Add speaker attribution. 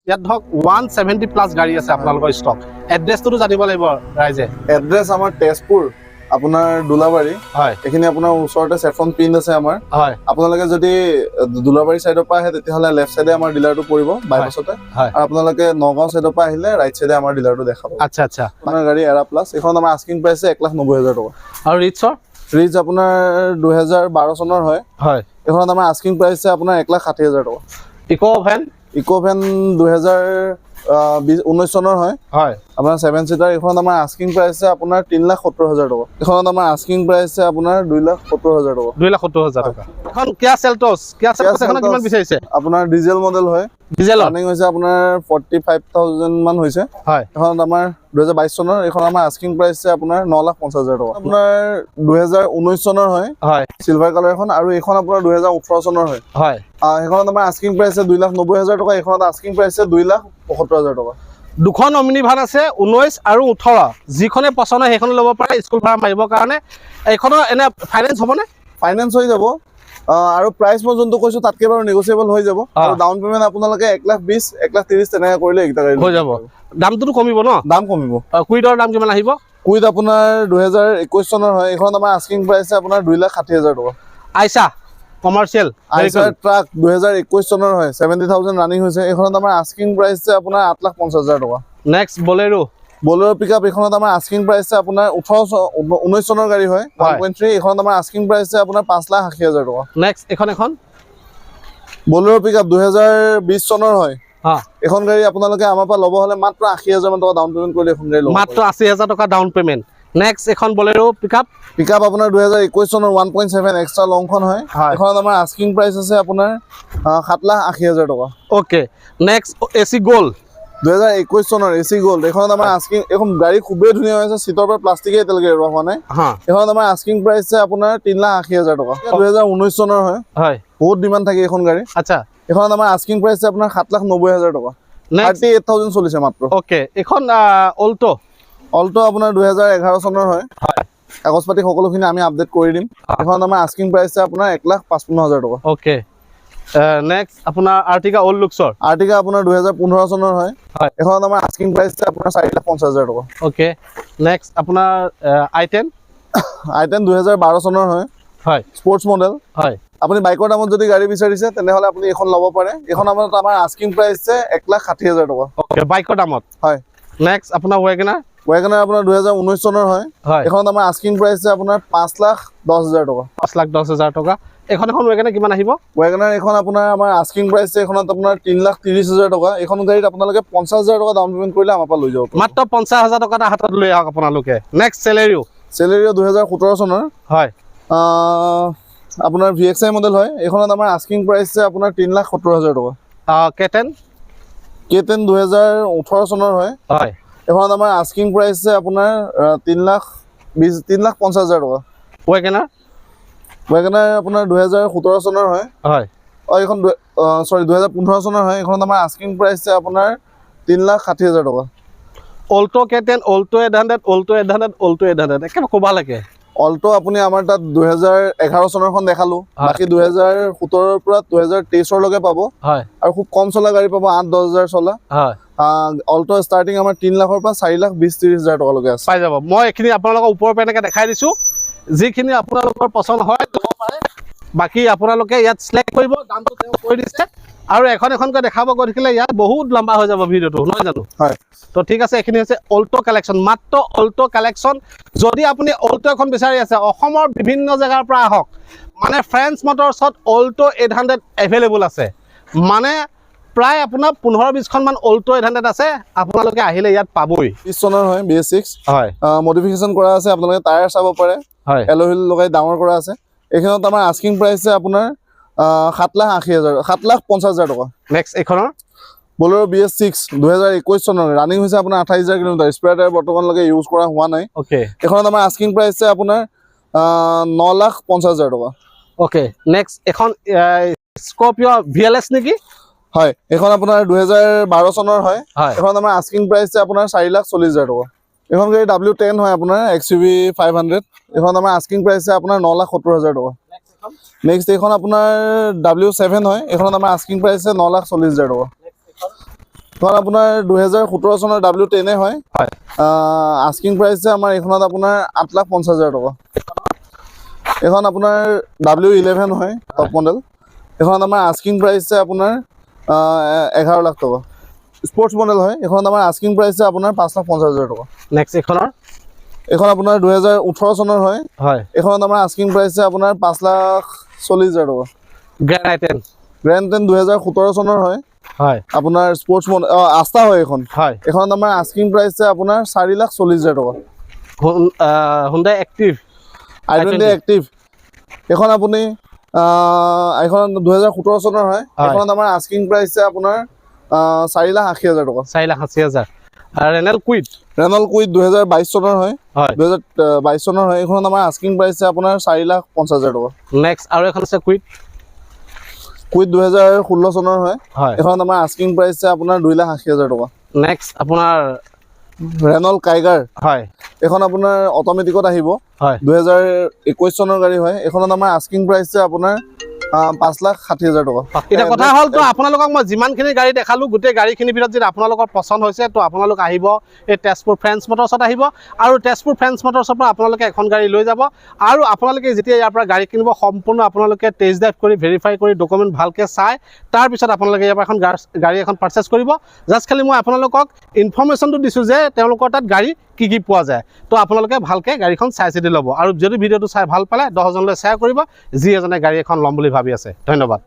Speaker 1: ইয়াত ধৰক 170 প্লাস গাড়ী আছে আপোনালোকৰ ষ্টক এড্ৰেছটো জানিব লাগিব ৰাইজে
Speaker 2: এড্ৰেছ আমাৰ তেজপুৰ আপোনাৰ দুলাবাৰী
Speaker 1: হয়
Speaker 2: এখিনি আপোনাৰ ওচৰতে সেফন পিন আছে আমাৰ
Speaker 1: হয়
Speaker 2: আপোনালোকে যদি দুলাবাৰী সাইডৰ পৰা আহে তেতিয়াহলে লেফট সাইডে আমাৰ ডিলাৰটো পৰিব বাইপাছতে
Speaker 1: হয়
Speaker 2: আৰু আপোনালোকে নগাঁও সাইডৰ পৰা আহিলে ৰাইট সাইডে আমাৰ ডিলাৰটো দেখাব
Speaker 1: আচ্ছা আচ্ছা
Speaker 2: আপোনাৰ গাড়ী এৰা প্লাস এখন আমাৰ আস্কিং প্ৰাইস 1,90,000 টকা
Speaker 1: আৰু ৰিটছৰ
Speaker 2: ৰিজ আপোনাৰ 2012 চনৰ হয়
Speaker 1: হয়
Speaker 2: এখন আমাৰ আস্কিং প্ৰাইস আপোনাৰ 1,60,000 টকা
Speaker 1: ইকো ভ্যান
Speaker 2: ইকো ভ্যান 2019 চনৰ হয়
Speaker 1: হয়
Speaker 2: আপোনাৰ 7 সিটাৰ এখন আমাৰ আস্কিং প্ৰাইস আপোনাৰ 3,70,000 টকা এখন আমাৰ আস্কিং প্ৰাইস আপোনাৰ 2,70,000 টকা
Speaker 1: 2,70,000 টকা এখন কিয়া সেলটস এখন কিমান বিচাৰিছে
Speaker 2: আপোনাৰ ডিজেল মডেল হয়
Speaker 1: ডিজেল
Speaker 2: ৰানিং হৈছে আপোনাৰ 45,000 মান হৈছে
Speaker 1: হয়
Speaker 2: এখন আমাৰ 2022 চনৰ এখন আমাৰ আস্কিং প্ৰাইস আপোনাৰ 9,50,000 টকা আপোনাৰ 2019 চনৰ হয়
Speaker 1: হয়
Speaker 2: সিলভাৰ কালাৰ এখন আৰু এখন আপোনাৰ 2018 চনৰ হয়
Speaker 1: হয়
Speaker 2: এখন আমাৰ আস্কিং প্ৰাইস 2,90,000 টকা এখন আস্কিং প্ৰাইস 2,75,000 টকা
Speaker 1: দুখন অমিনি ভান আছে 19 আৰু 18 যিখনে পছন্দ হয় সেইখন ল'ব পাৰে স্কুল ভাড়া মাৰিবৰ কাৰণে এইখনৰ এনে ফাইনেন্স হ'বনে
Speaker 2: ফাইনেন্স হৈ যাব আৰু প্ৰাইস মই যোনটো কৈছো তাতকে বাৰু নেগোচিয়েবল হৈ যাব আৰু ডাউন পেমেন্ট আপোনালোকে 1,20,000 1,30,000 তেনেকা কৰিলে এইটা গাড়ী
Speaker 1: হৈ যাব দামটো কমিব ন
Speaker 2: দাম কমিব
Speaker 1: কুইডৰ দাম কিমান আহিব
Speaker 2: কুইড আপোনাৰ 2021 চনৰ হয় এখন আমাৰ আস্কিং প্ৰাইস আপোনাৰ 2,60,000 টকা
Speaker 1: আইসা কমাৰ্শিয়েল
Speaker 2: আইসাৰ ট্ৰাক 2021 চনৰ হয় 70,000 ৰানিং হৈছে এখনত আমাৰ আস্কিং প্ৰাইস আপোনাৰ 8,50,000 টকা
Speaker 1: নেক্সট বলেৰো
Speaker 2: বলেৰো পিকআপ এখনত আমাৰ আস্কিং প্ৰাইস আপোনাৰ 19 চনৰ গাড়ী হয় 1.3 এখনত আমাৰ আস্কিং প্ৰাইস আপোনাৰ 5,80,000 টকা
Speaker 1: নেক্সট এখন
Speaker 2: বলেৰো পিকআপ 2020 চনৰ হয়
Speaker 1: হা
Speaker 2: এখন গাড়ী আপোনালোকে আমাৰ পৰা ল'ব হলে মাত্ৰ 80,000 মান টকা ডাউন পেমেন্ট কৰিলে এখন গাড়ী ল'ব
Speaker 1: মাত্ৰ 80,000 টকা ডাউন পেমেন্ট নেক্সট এখন বলেৰো
Speaker 2: পিকআপ আপোনাৰ 2021 চনৰ 1.7 এক্সট্ৰা লংখন হয় এখন আমাৰ আস্কিং প্ৰাইস আছে আপোনাৰ 7,80,000 টকা
Speaker 1: ওকে নেক্সট এসি গোল্ড
Speaker 2: 2021 চনৰ এসি গোল্ড এখন আমাৰ আস্কিং এখন গাড়ী খুবেই ধুনীয়া হৈছে সিটৰ পৰা প্লাষ্টিকে এতেলকে এৰোৱা হোৱা নাই এখন আমাৰ আস্কিং প্ৰাইস আপোনাৰ 3,80,000 টকা 2019 চনৰ হয়
Speaker 1: হয়
Speaker 2: বহুত ডিমান্ড থাকে এখন গাড়ী
Speaker 1: আচ্ছা
Speaker 2: এখন আমাৰ আস্কিং প্ৰাইস আপোনাৰ 7,90,000 টকা 38,000 চলিছে মাত্ৰ
Speaker 1: ওকে এখন অল্টো
Speaker 2: আপোনাৰ 2011 চনৰ হয় কাগজ পাতি সকলোখিনি আমি আপডেট কৰি দিম এখন আমাৰ আস্কিং প্ৰাইস আপোনাৰ 1,55,000 টকা
Speaker 1: ওকে নেক্সট আপোনাৰ আৰ্টিকা ওল্ড লুকছৰ
Speaker 2: আৰ্টিকা আপোনাৰ 2015 চনৰ হয় এখন আমাৰ আস্কিং প্ৰাইস আপোনাৰ 4,50,000 টকা
Speaker 1: ওকে নেক্সট আপোনাৰ i10
Speaker 2: 2012 চনৰ হয় স্পৰ্টছ মডেল
Speaker 1: হয়
Speaker 2: আপুনি বাইকৰ দামত যদি গাড়ী বিচাৰিছে তেনেহলে আপুনি এখন ল'ব পাৰে এখন আমাৰ আস্কিং প্ৰাইস 1,60,000 টকা
Speaker 1: ওকে বাইকৰ দামত
Speaker 2: হয়
Speaker 1: নেক্সট আপোনাৰ ৱেগনাৰ
Speaker 2: আপোনাৰ 2019 চনৰ হয় এখন আমাৰ আস্কিং প্ৰাইস আপোনাৰ 5,10,000 টকা
Speaker 1: 5,10,000 টকা এখন ৱেগনাৰ কিমান আহিব
Speaker 2: ৱেগনাৰ এখন আপোনাৰ আমাৰ আস্কিং প্ৰাইস এখনত আপোনাৰ 3,30,000 টকা এখন গাড়ীত আপোনালোকে 50,000 টকা ডাউন পেমেন্ট কৰিলে আমাৰ পৰা লৈ যাব
Speaker 1: মাত্ৰ 50,000 টকা হাতত লৈ আহক আপোনালোকে নেক্সট চেলেৰিও
Speaker 2: 2017 চনৰ
Speaker 1: হয়
Speaker 2: আপোনাৰ VXI মডেল হয় এখনত আমাৰ আস্কিং প্ৰাইস আপোনাৰ 3,70,000 টকা
Speaker 1: কেটেন
Speaker 2: 2018 চনৰ হয় এখনত আমাৰ আস্কিং প্ৰাইস আপোনাৰ 3,50,000 টকা
Speaker 1: ৱেগনাৰ
Speaker 2: আপোনাৰ 2017 চনৰ হয় এইখন সৰি 2015 চনৰ হয় এখনত আমাৰ আস্কিং প্ৰাইস আপোনাৰ 3,60,000 টকা
Speaker 1: অল্টো কেটেন অল্টো 800 একেবাৰে ক'বা লাগে
Speaker 2: অল্টো আপুনি আমাৰ তাত 2011 চনৰখন দেখালো বাকি 2017 ৰ পৰা 2023 লৈকে পাব আৰু খুব কম চলা গাড়ী পাব 8-10,000 চলা অল্টো ষ্টাৰ্টিং আমাৰ 3 লাখৰ পৰা 4,20,30,000 টকা লৈকে আছে
Speaker 1: পাই যাব মই এখিনি আপোনালোকক ওপৰৰ পৰা এনেকৈ দেখাই দিছো যিখিনি আপোনালোকৰ পছন্দ হয় ল'ব পাৰে বাকি আপোনালোকে ইয়াত সিলেক্ট কৰিব দামটো তেওঁ কৈ দিছে আৰু এখনকৈ দেখাব গৈ থাকিলে ইয়াত বহুত লম্বা হৈ যাব ভিডিওটো নহয় জানো তো ঠিক আছে এখিনি হৈছে অল্টো কালেকশ্যন মাত্ৰ অল্টো কালেকশ্যন যদি আপুনি অল্টো এখন বিচাৰি আছে অসমৰ বিভিন্ন জেগাৰ পৰা আহক মানে ফ্ৰেন্স মটৰছত অল্টো 800 এভেইলেবল আছে মানে প্ৰায় আপোনাৰ 15-20খন মান অল্টো 800 আছে আপোনালোকে আহিলে ইয়াত পাবই
Speaker 2: 20 চনৰ হয় BS6 মডিফিকেশন কৰা আছে আপোনালোকে টায়াৰ চাব পাৰে এল'হিল লগাই ডাঙৰ কৰা আছে এখনত আমাৰ আস্কিং প্ৰাইস আপোনাৰ 7,50,000 টকা
Speaker 1: নেক্সট এখনৰ
Speaker 2: বলেৰো BS6 2021 চনৰ ৰানিং হৈছে আপোনাৰ 28,000 কিলোমিটাৰ স্পেয়াৰ টায়াৰ বৰ্তমানলৈকে ইউজ কৰা হোৱা নাই
Speaker 1: ওকে
Speaker 2: এখনত আমাৰ আস্কিং প্ৰাইস আপোনাৰ 9,50,000 টকা
Speaker 1: ওকে নেক্সট এখন স্কৰপিঅ VLS নেকি
Speaker 2: হয় এখন আপোনাৰ 2012 চনৰ হয় এখন আমাৰ আস্কিং প্ৰাইস আপোনাৰ 4,40,000 টকা এখন গাড়ী W10 হয় আপোনাৰ XUV 500 এখন আমাৰ আস্কিং প্ৰাইস আপোনাৰ 9,70,000 টকা নেক্সট এখন আপোনাৰ W7 হয় এখন আমাৰ আস্কিং প্ৰাইস 9,40,000 টকা এখন আপোনাৰ 2017 চনৰ W10 হয়
Speaker 1: হয়
Speaker 2: আস্কিং প্ৰাইচ আমাৰ এইখনত আপোনাৰ 8,50,000 টকা এখন আপোনাৰ W11 হয় টপ মডেল এইখনত আমাৰ আস্কিং প্ৰাইচ আপোনাৰ 11 লাখ টকা স্পৰ্টছ মডেল হয় এইখনত আমাৰ আস্কিং প্ৰাইচ আপোনাৰ 5,50,000 টকা
Speaker 1: নেক্সট এইখনৰ
Speaker 2: এখন আপোনাৰ 2018 চনৰ হয়
Speaker 1: হয়
Speaker 2: এইখনত আমাৰ আস্কিং প্ৰাইচ আপোনাৰ 5,40,000 টকা
Speaker 1: গ্ৰেণ্ড
Speaker 2: 10 2017 চনৰ হয়
Speaker 1: হয়
Speaker 2: আপোনাৰ স্পৰ্টছ মডেল আস্থা হয় এইখনত
Speaker 1: হয়
Speaker 2: আমাৰ আস্কিং প্ৰাইচ আপোনাৰ 4,40,000 টকা
Speaker 1: Hyundai Active
Speaker 2: i20 এক্টিভ এখন আপুনি এখন 2017 চনৰ হয় এইখনত আমাৰ আস্কিং প্ৰাইচ আপোনাৰ 4,80,000 টকা
Speaker 1: 4,80,000 ৰেনল কুইড
Speaker 2: 2022 চনৰ হয় 2022 চনৰ হয় এইখনত আমাৰ আস্কিং প্ৰাইচ আপোনাৰ 4,50,000 টকা
Speaker 1: নেক্সট আৰু এখন আছে কুইড
Speaker 2: 2016 চনৰ হয় এইখনত আমাৰ আস্কিং প্ৰাইচ আপোনাৰ 2,80,000 টকা
Speaker 1: নেক্সট আপোনাৰ
Speaker 2: ৰেনল কাইগাৰ
Speaker 1: হয়
Speaker 2: এখন আপোনাৰ অটোমেটিকত আহিব
Speaker 1: হয়
Speaker 2: 2021 চনৰ গাড়ী হয় এইখনত আমাৰ আস্কিং প্ৰাইচ আপোনাৰ 5,60,000 টকা
Speaker 1: এতিয়া কথা হ'ল তো আপোনালোকক মই যিমানখিনি গাড়ী দেখালো গোটেই গাড়ীখিনিৰ ভিতৰত যদি আপোনালোকৰ পচন্দ হৈছে তো আপোনালোক আহিব এই তেজপুৰ ফ্ৰেন্স মটৰ্ছত আহিব আৰু তেজপুৰ ফ্ৰেন্স মটৰ্ছৰ পৰা আপোনালোকে এখন গাড়ী লৈ যাব আৰু আপোনালোকে যেতিয়া ইয়াৰ পৰা গাড়ী কিনিব সম্পূৰ্ণ আপোনালোকে টেষ্ট ড্ৰাইভ কৰি ভেৰিফাই কৰি ডকুমেণ্ট ভালকৈ চাই তাৰপিছত আপোনালোকে ইয়াৰ পৰা এখন গাড়ী এখন পাৰ্চেছ কৰিব জাষ্ট খালি মই আপোনালোকক ইনফৰ্মেশ্যনটো দিছোঁ যে তেওঁলোকৰ তাত গাড়ী কি কি পোৱা যায় তো আপোনালোকে ভালকৈ গাড়ীখন চাই চিতি ল'ব আৰু যদি ভিডিঅ'টো চাই ভাল পালে 10জনলৈ শ্বেয়াৰ কৰিব যি এজনে গাড়ী এখন ল'ম বুলি ভাবি আছে ধন্যবাদ